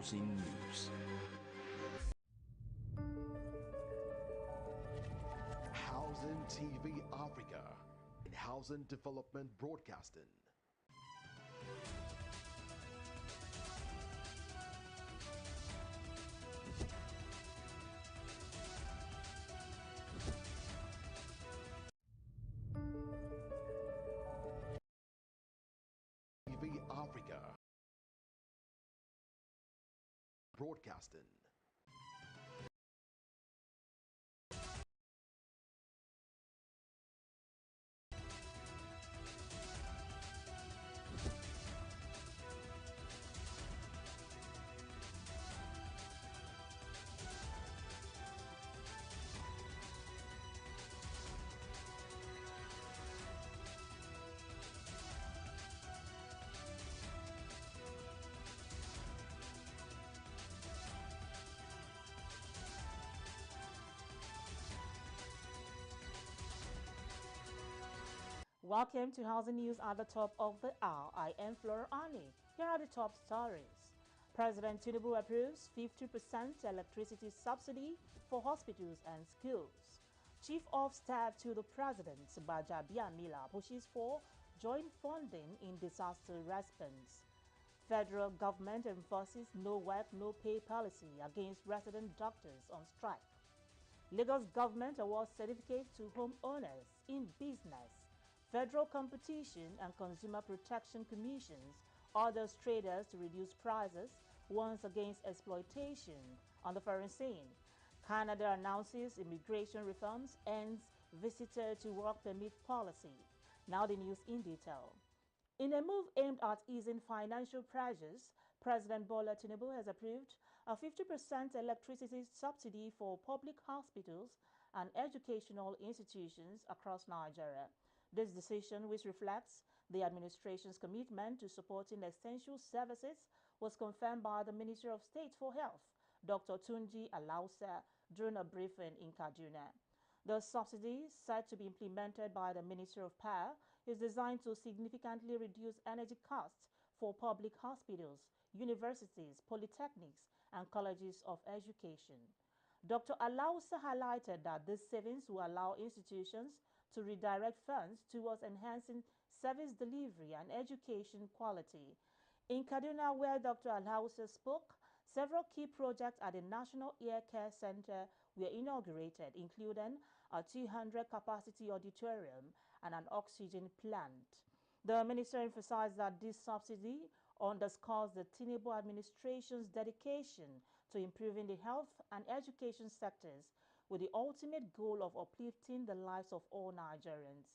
Housing News. Housing TV Africa in Housing Development Broadcasting. TV Africa Broadcasting. Welcome to Housing News at the top of the hour. I am Flora Ani. Here are the top stories. President Tinubu approves 50% electricity subsidy for hospitals and schools. Chief of Staff to the President, Gbajabiamila, pushes for joint funding in disaster response. Federal government enforces no work, no pay policy against resident doctors on strike. Lagos government awards certificates to homeowners in business. Federal Competition and Consumer Protection Commissions orders traders to reduce prices, warns against exploitation on the foreign scene. Canada announces immigration reforms, ends visitor to work permit policy. Now the news in detail. In a move aimed at easing financial pressures, President Bola Tinubu has approved a 50% electricity subsidy for public hospitals and educational institutions across Nigeria. This decision, which reflects the administration's commitment to supporting essential services, was confirmed by the Minister of State for Health, Dr. Tunji Alausa, during a briefing in Kaduna. The subsidy, set to be implemented by the Ministry of Power, is designed to significantly reduce energy costs for public hospitals, universities, polytechnics, and colleges of education. Dr. Alausa highlighted that these savings will allow institutions to redirect funds towards enhancing service delivery and education quality. In Kaduna, where Dr. Alausa spoke, several key projects at the National Ear Care Center were inaugurated, including a 200-capacity auditorium and an oxygen plant. The minister emphasized that this subsidy underscores the Tinubu administration's dedication to improving the health and education sectors with the ultimate goal of uplifting the lives of all Nigerians.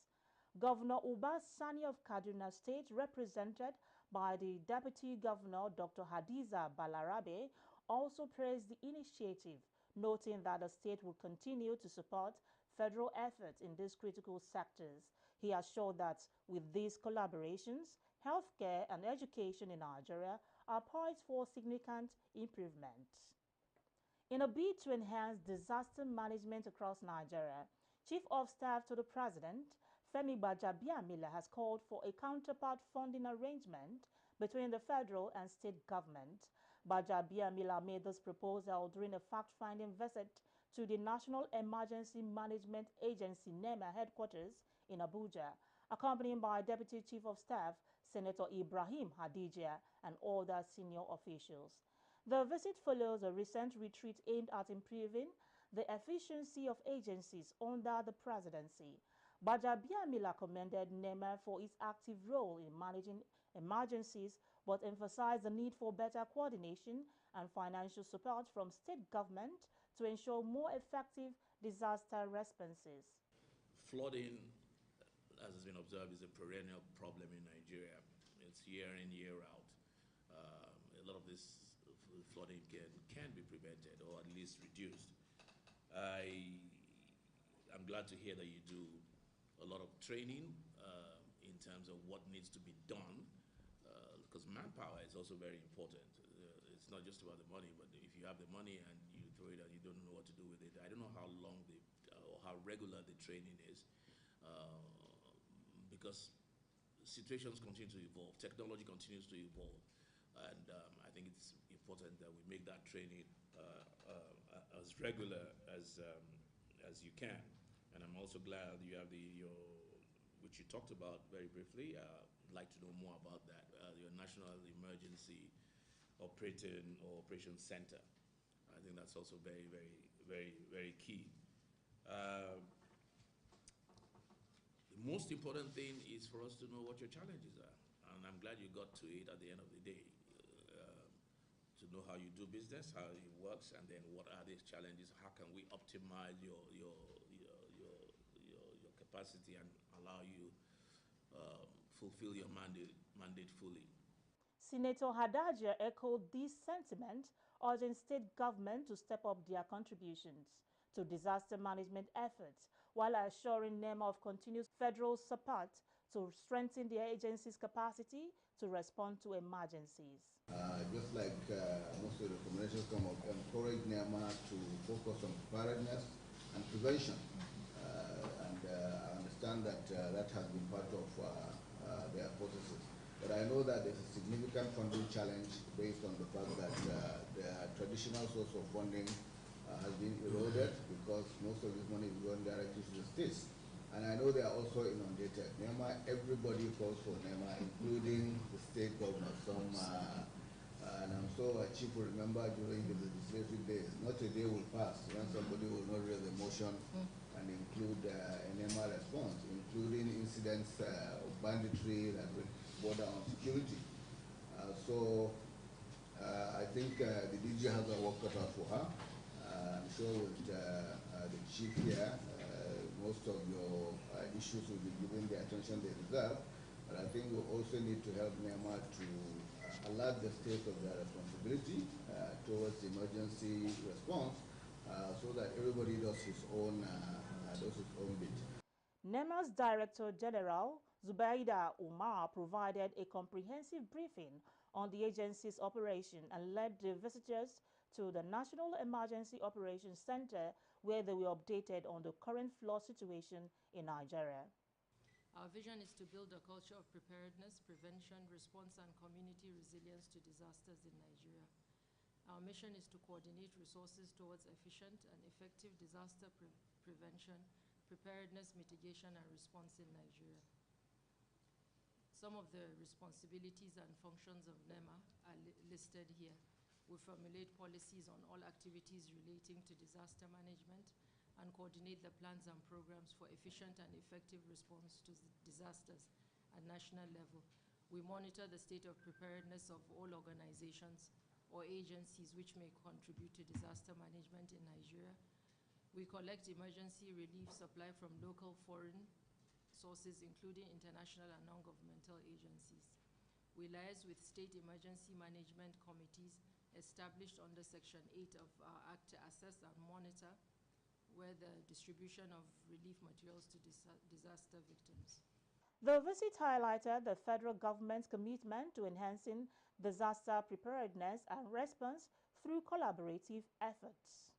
Governor Uba Sani of Kaduna State, represented by the Deputy Governor Dr. Hadiza Balarabe, also praised the initiative, noting that the state will continue to support federal efforts in these critical sectors. He assured that with these collaborations, healthcare and education in Nigeria are poised for significant improvement. In a bid to enhance disaster management across Nigeria, Chief of Staff to the President, Femi Gbajabiamila, has called for a counterpart funding arrangement between the federal and state government. Gbajabiamila made this proposal during a fact-finding visit to the National Emergency Management Agency NEMA headquarters in Abuja, accompanied by Deputy Chief of Staff Senator Ibrahim Hadijia and other senior officials. The visit follows a recent retreat aimed at improving the efficiency of agencies under the presidency. Gbajabiamila commended NEMA for its active role in managing emergencies, but emphasized the need for better coordination and financial support from state government to ensure more effective disaster responses. Flooding, as has been observed, is a perennial problem in Nigeria. It's year in, year out. A lot of this flooding can be prevented or at least reduced. I'm glad to hear that you do a lot of training in terms of what needs to be done, because manpower is also very important. It's not just about the money, but if you have the money and you throw it and you don't know what to do with it, I don't know how long or how regular the training is, because situations continue to evolve, technology continues to evolve, and I think it's important important that we make that training as regular as you can. And I'm also glad you have which you talked about very briefly. I'd like to know more about that, your National Emergency Operations Center. I think that's also very, very, very, very key. The most important thing is for us to know what your challenges are. And I'm glad you got to it at the end of the day, to know how you do business, how it works, and then what are these challenges, how can we optimize your capacity and allow you fulfill your mandate fully. Senator Hadajia echoed this sentiment, urging state government to step up their contributions to disaster management efforts while assuring NEMA of continuous federal support to strengthen their agency's capacity to respond to emergencies. Just like most of the recommendations come up, encourage NEMA to focus on preparedness and prevention. I understand that that has been part of their hypothesis. But I know that there's a significant funding challenge based on the fact that the traditional source of funding has been eroded because most of this money is going directly to the states. And I know they are also inundated. NEMA, everybody calls for NEMA, including the state governors. And I'm sure Chief will remember during the legislative days, not a day will pass when somebody will not raise a motion and include an NEMA response, including incidents of banditry that would border on security. I think the DG has a work cut out for her. I'm sure with the chief here, most of your issues will be given the attention they deserve. But I think we also need to help Myanmar to alert the state of their responsibility towards emergency response so that everybody does his own bit. NEMA's Director General, Zubaida Umar, provided a comprehensive briefing on the agency's operation and led the visitors to the National Emergency Operations Center, where they were updated on the current flood situation in Nigeria. Our vision is to build a culture of preparedness, prevention, response, and community resilience to disasters in Nigeria. Our mission is to coordinate resources towards efficient and effective disaster prevention, preparedness, mitigation, and response in Nigeria. Some of the responsibilities and functions of NEMA are listed here. We formulate policies on all activities relating to disaster management and coordinate the plans and programs for efficient and effective response to disasters at national level. We monitor the state of preparedness of all organizations or agencies which may contribute to disaster management in Nigeria. We collect emergency relief supply from local, foreign sources, including international and non-governmental agencies. We liaise with state emergency management committees established under Section 8 of our Act to assess and monitor where the distribution of relief materials to disaster victims. The visit highlighted the federal government's commitment to enhancing disaster preparedness and response through collaborative efforts.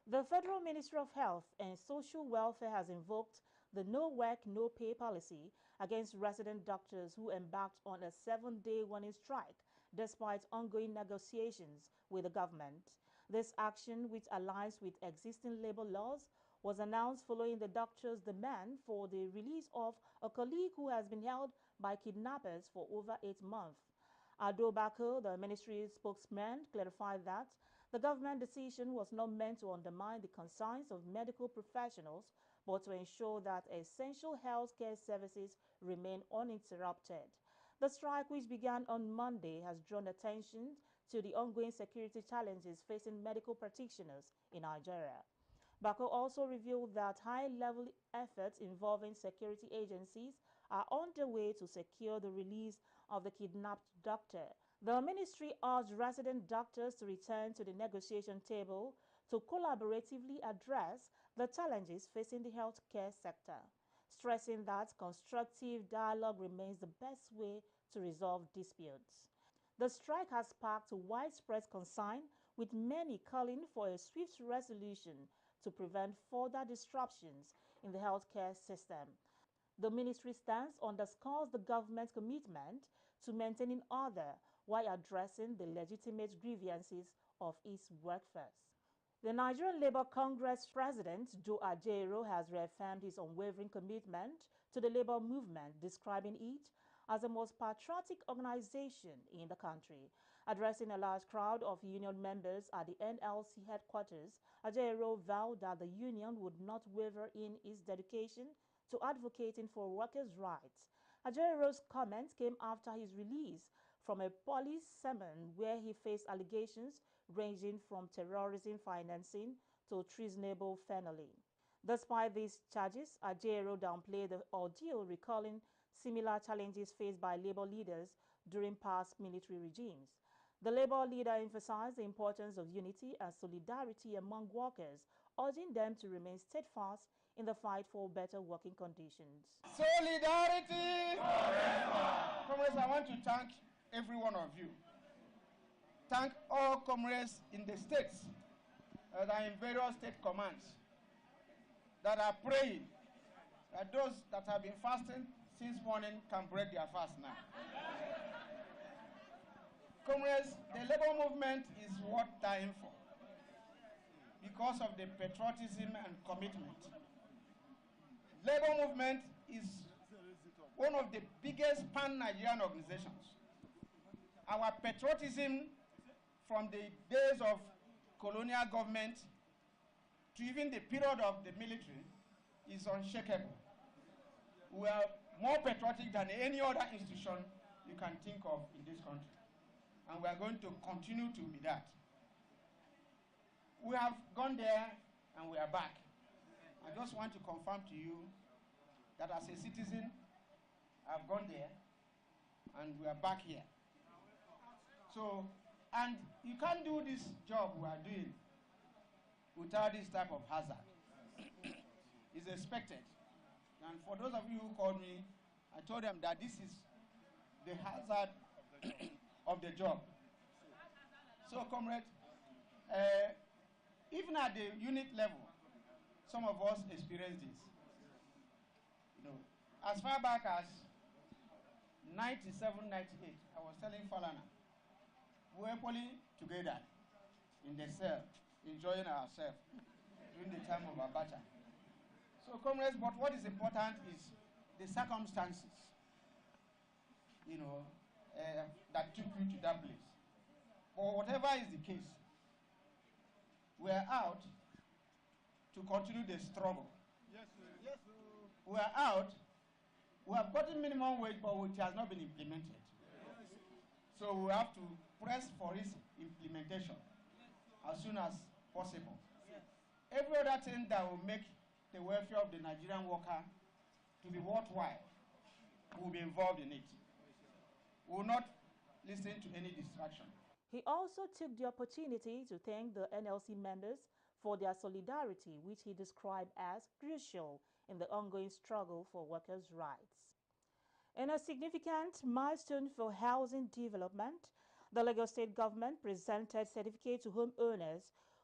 The Federal Ministry of Health and Social Welfare has invoked the No Work, No Pay policy against resident doctors who embarked on a 7-day warning strike despite ongoing negotiations with the government. This action, which aligns with existing labor laws, was announced following the doctors' demand for the release of a colleague who has been held by kidnappers for over 8 months. Ado Bako, the ministry's spokesman, clarified that the government decision was not meant to undermine the concerns of medical professionals, but to ensure that essential healthcare services remain uninterrupted. The strike, which began on Monday, has drawn attention to the ongoing security challenges facing medical practitioners in Nigeria. Bako also revealed that high-level efforts involving security agencies are underway to secure the release of the kidnapped doctor. The ministry urged resident doctors to return to the negotiation table to collaboratively address the challenges facing the healthcare sector, stressing that constructive dialogue remains the best way to resolve disputes. The strike has sparked widespread concern, with many calling for a swift resolution to prevent further disruptions in the healthcare system. The ministry stance underscores the government's commitment to maintaining order while addressing the legitimate grievances of its workforce. The Nigerian Labour Congress President Joe Ajaero has reaffirmed his unwavering commitment to the labour movement, describing it as the most patriotic organization in the country. Addressing a large crowd of union members at the NLC headquarters, Ajaero vowed that the union would not waver in its dedication to advocating for workers' rights. Ajaero's comments came after his release from a police sermon where he faced allegations ranging from terrorism financing to treasonable funneling. Despite these charges, Ajaero downplayed the ordeal, recalling similar challenges faced by labor leaders during past military regimes. The labor leader emphasized the importance of unity and solidarity among workers, urging them to remain steadfast in the fight for better working conditions. Solidarity! Comrades, I want to thank every one of you. Thank all comrades in the states that are in various state commands that are praying that those that have been fasting since morning can break their fast now. Comrades, the labor movement is worth dying for because of the patriotism and commitment. Labor movement is one of the biggest pan-Nigerian organizations. Our patriotism from the days of colonial government to even the period of the military is unshakable. We are more patriotic than any other institution you can think of in this country. And we are going to continue to be that. We have gone there and we are back. I just want to confirm to you that as a citizen, I've gone there and we are back here. So, and you can't do this job we are doing without this type of hazard. It's expected. And for those of you who called me, I told them that this is the hazard of the job. So, comrade, even at the unit level, some of us experience this. You know, as far back as 97, 98, I was telling Falana, we were pulling together in the cell, enjoying ourselves during the time of Abacha. So, comrades, but what is important is the circumstances, you know, that took you to that place. But whatever is the case, we are out to continue the struggle. Yes, sir. Yes, sir. We are out. We have gotten minimum wage, but which has not been implemented. Yes. So we have to press for its implementation as soon as possible. Yes. Every other thing that will make the welfare of the Nigerian worker to be worthwhile, we will be involved in it. We will not listen to any distraction. He also took the opportunity to thank the NLC members for their solidarity, which he described as crucial in the ongoing struggle for workers' rights. In a significant milestone for housing development, the Lagos State government presented certificates to homeowners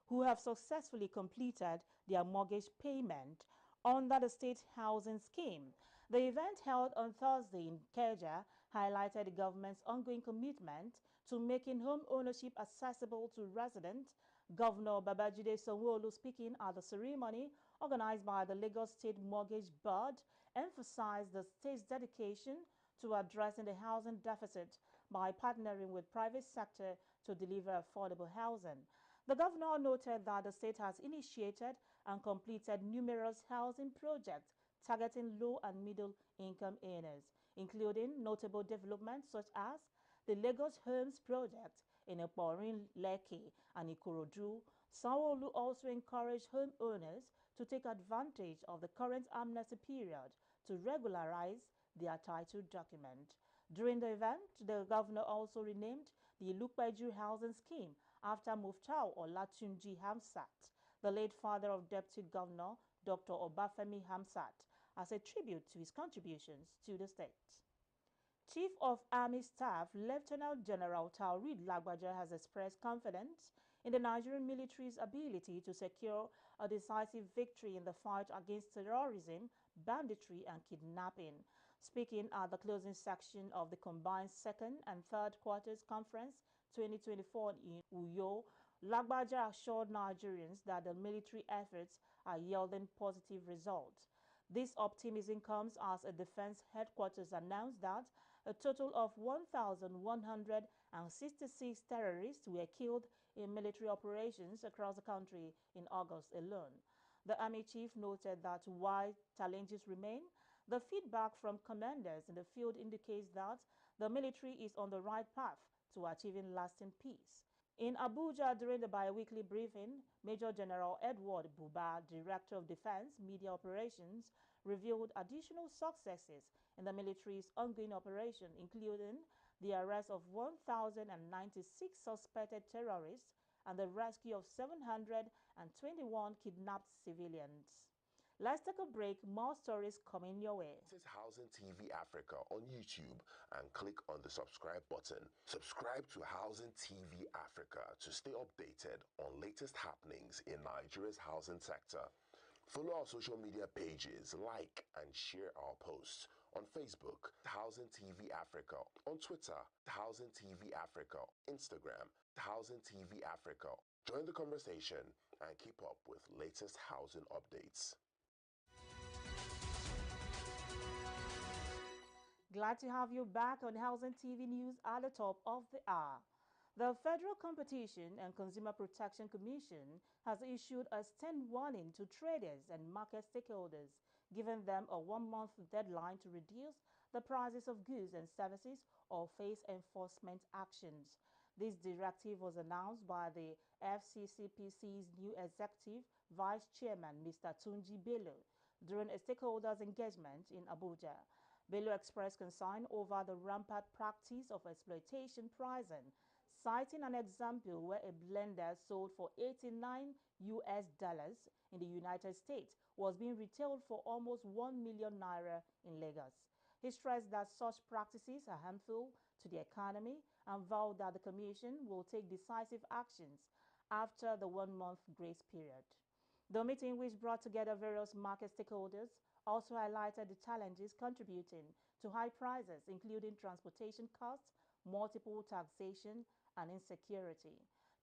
who have successfully completed their mortgage payment under the state housing scheme. The event held on Thursday in Ikeja highlighted the government's ongoing commitment to making home ownership accessible to residents. Governor Babajide Sanwo-Olu, speaking at the ceremony organized by the Lagos State Mortgage Board, emphasized the state's dedication to addressing the housing deficit by partnering with private sector to deliver affordable housing. The governor noted that the state has initiated and completed numerous housing projects targeting low and middle income earners, including notable developments such as the Lagos Homes project in Iporin, Lekki, and Ikorodu. Sanwo-Olu also encouraged homeowners to take advantage of the current amnesty period to regularize their title document. During the event, the governor also renamed the Ilupeju housing scheme after Muftau Olatunji Hamsat, the late father of Deputy Governor Dr. Obafemi Hamsat, as a tribute to his contributions to the state. Chief of Army Staff Lieutenant General Taoreed Lagbaja has expressed confidence in the Nigerian military's ability to secure a decisive victory in the fight against terrorism, banditry, and kidnapping. Speaking at the closing section of the combined second and third quarters conference 2024 in Uyo, Lagbaja assured Nigerians that the military efforts are yielding positive results. This optimism comes as a defense headquarters announced that a total of 1,166 terrorists were killed in military operations across the country in August alone. The Army chief noted that while challenges remain, the feedback from commanders in the field indicates that the military is on the right path to achieving lasting peace. In Abuja, during the bi-weekly briefing, Major General Edward Buba, Director of Defense Media Operations, revealed additional successes in the military's ongoing operation, including the arrest of 1,096 suspected terrorists and the rescue of 721 kidnapped civilians. Let's take a break. More stories coming your way. This is Housing TV Africa on YouTube and click on the subscribe button. Subscribe to Housing TV Africa to stay updated on latest happenings in Nigeria's housing sector. Follow our social media pages, like and share our posts. On Facebook, Housing TV Africa. On Twitter, Housing TV Africa. Instagram, Housing TV Africa. Join the conversation and keep up with latest housing updates. Glad to have you back on Housing TV News at the top of the hour. The Federal Competition and Consumer Protection Commission has issued a stern warning to traders and market stakeholders, giving them a one-month deadline to reduce the prices of goods and services or face enforcement actions. This directive was announced by the FCCPC's new Executive Vice Chairman, Mr. Tunji Bello, during a stakeholders engagement in Abuja. Bello expressed concern over the rampant practice of exploitation pricing, citing an example where a blender sold for $89 in the United States was being retailed for almost 1 million naira in Lagos. He stressed that such practices are harmful to the economy and vowed that the Commission will take decisive actions after the one-month grace period. The meeting, which brought together various market stakeholders, also highlighted the challenges contributing to high prices, including transportation costs, multiple taxation, and insecurity.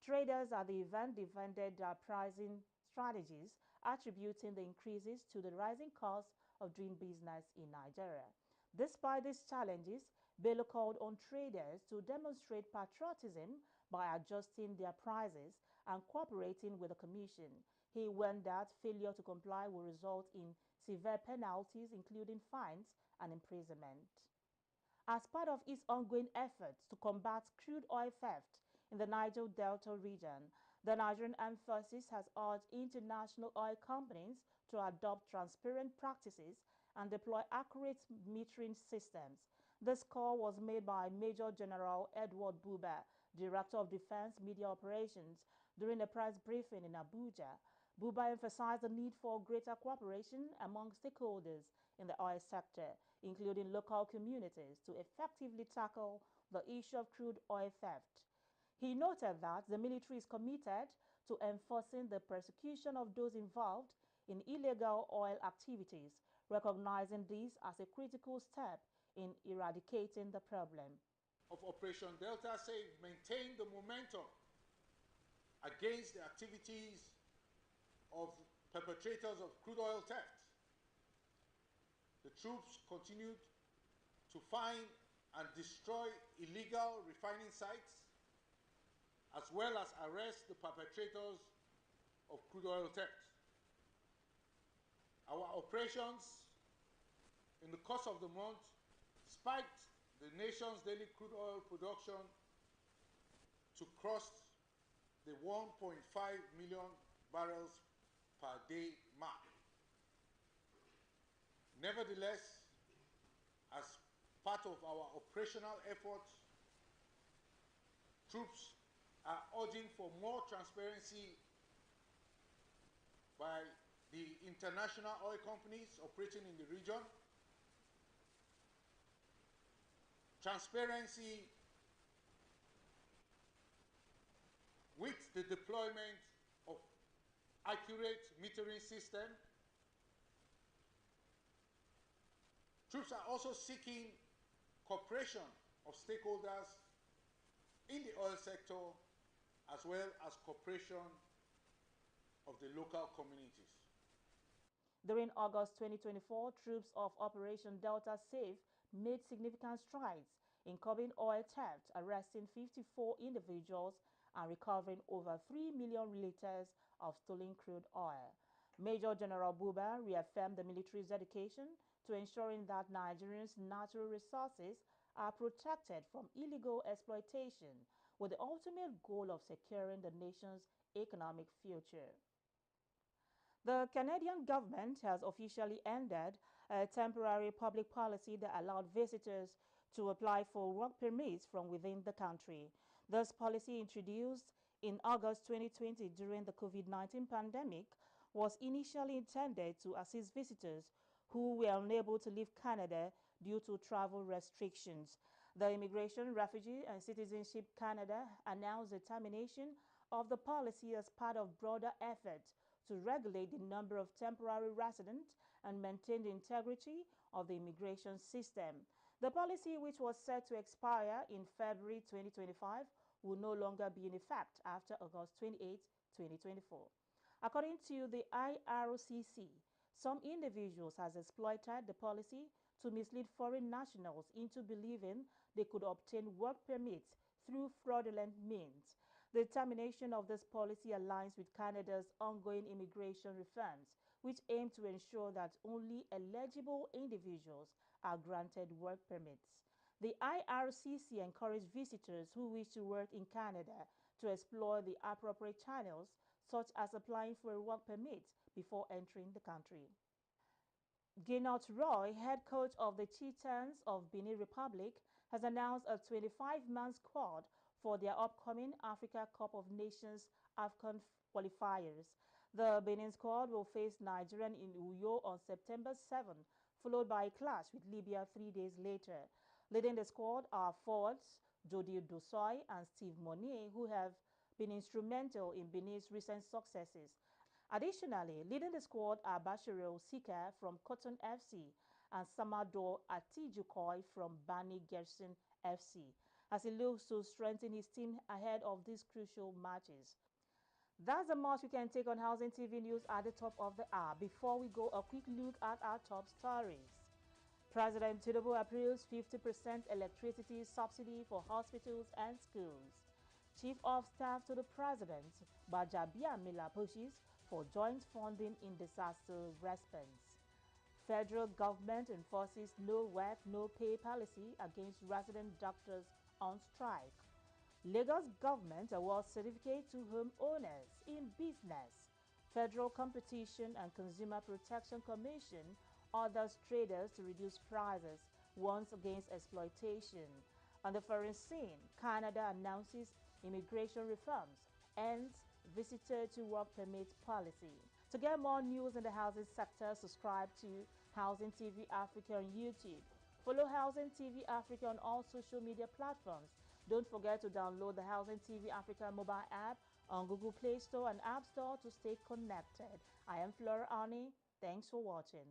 Traders at the event defended their pricing strategies, attributing the increases to the rising cost of doing business in Nigeria. Despite these challenges, Bello called on traders to demonstrate patriotism by adjusting their prices and cooperating with the Commission. He warned that failure to comply will result in severe penalties, including fines and imprisonment. As part of its ongoing efforts to combat crude oil theft in the Niger Delta region, the Nigerian Armed Forces has urged international oil companies to adopt transparent practices and deploy accurate metering systems. This call was made by Major General Edward Buba, Director of Defense Media Operations, during a press briefing in Abuja. Buba emphasized the need for greater cooperation among stakeholders in the oil sector, including local communities, to effectively tackle the issue of crude oil theft. He noted that the military is committed to enforcing the persecution of those involved in illegal oil activities, recognizing this as a critical step in eradicating the problem. Of Operation Delta Safe maintain the momentum against the activities of perpetrators of crude oil theft. The troops continued to find and destroy illegal refining sites, as well as arrest the perpetrators of crude oil theft. Our operations in the course of the month spiked the nation's daily crude oil production to cross the 1.5 million barrels per day mark. Nevertheless, as part of our operational efforts, troops are urging for more transparency by the international oil companies operating in the region, transparency with the deployment of accurate metering system, Troops are also seeking cooperation of stakeholders in the oil sector as well as cooperation of the local communities. During August 2024, troops of Operation Delta Safe made significant strides in curbing oil theft, arresting 54 individuals and recovering over 3 million liters of stolen crude oil. Major General Buba reaffirmed the military's dedication to ensuring that Nigerians' natural resources are protected from illegal exploitation, with the ultimate goal of securing the nation's economic future. The Canadian government has officially ended a temporary public policy that allowed visitors to apply for work permits from within the country. This policy, introduced in August 2020 during the COVID-19 pandemic, was initially intended to assist visitors who were unable to leave Canada due to travel restrictions. The Immigration, Refugee and Citizenship Canada announced the termination of the policy as part of broader efforts to regulate the number of temporary residents and maintain the integrity of the immigration system. The policy, which was set to expire in February 2025, will no longer be in effect after August 28, 2024. According to the IRCC, some individuals have exploited the policy to mislead foreign nationals into believing they could obtain work permits through fraudulent means. The termination of this policy aligns with Canada's ongoing immigration reforms, which aim to ensure that only eligible individuals are granted work permits. The IRCC encouraged visitors who wish to work in Canada to explore the appropriate channels, such as applying for a work permit before entering the country. Gernot Roy, head coach of the Titans of Benin Republic, has announced a 25-man squad for their upcoming Africa Cup of Nations AFCON qualifiers. The Benin squad will face Nigeria in Uyo on September 7, followed by a clash with Libya 3 days later. Leading the squad are forwards Jody Dosoi and Steve Monnier, who have been instrumental in Benin's recent successes. Additionally, leading the squad are Bashirul Sika from Cotton FC and Samador Atijukoi from Bani Gerson FC, as he looks to strengthen his team ahead of these crucial matches. That's the much we can take on Housing TV News at the top of the hour. Before we go, a quick look at our top stories. President Tinubu approves 50% electricity subsidy for hospitals and schools. Chief of Staff to the President, Gbajabiamila, pushes for joint funding in disaster response. Federal government enforces no work, no pay policy against resident doctors on strike. Lagos government awards certificate to homeowners in business. Federal Competition and Consumer Protection Commission orders traders to reduce prices, warns against exploitation. On the foreign scene, Canada announces immigration reforms, ends visitor to work permit policy. To get more news in the housing sector, subscribe to Housing TV Africa on YouTube. Follow Housing TV Africa on all social media platforms. Don't forget to download the Housing TV Africa mobile app on Google Play Store and App Store to stay connected. I am Flora Ani. Thanks for watching.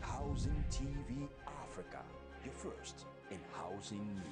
Housing TV Africa, your first in housing news.